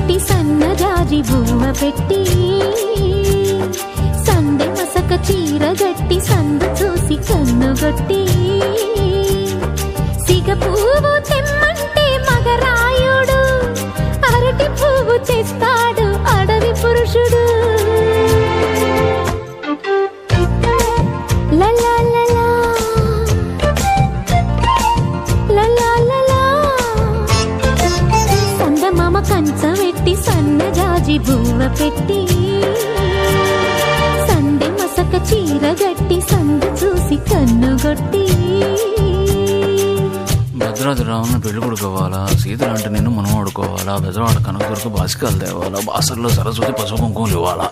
గట్టి సన్నజాజి బువ్వ పెట్టి సందె మసక చీర గట్టి సందు చూసి కన్నుగొట్టి సిగ పువ్వు తెమ్మంటే మగరాయుడు అరటి పువ్వు తెస్తాడు అడవి పురుషుడు. లలా లలా లలా లలా సందమామ కంచమెట్టి సన్నజాజి బువ్వ పెట్టి సందె మసక చీర గట్టి సందు చూసి కన్నుగొట్టి భద్రాద్రి రావణ పెళ్లి కొడుకోవాలా, సీతలంటే నిన్ను మనం ఆడుకోవాలా, బెజవాడ కనకదుర్గ బాసికాలు తేవాలా, బాసర్లో సరస్వతి పసుపు కుంకుమలు ఇవ్వాలా.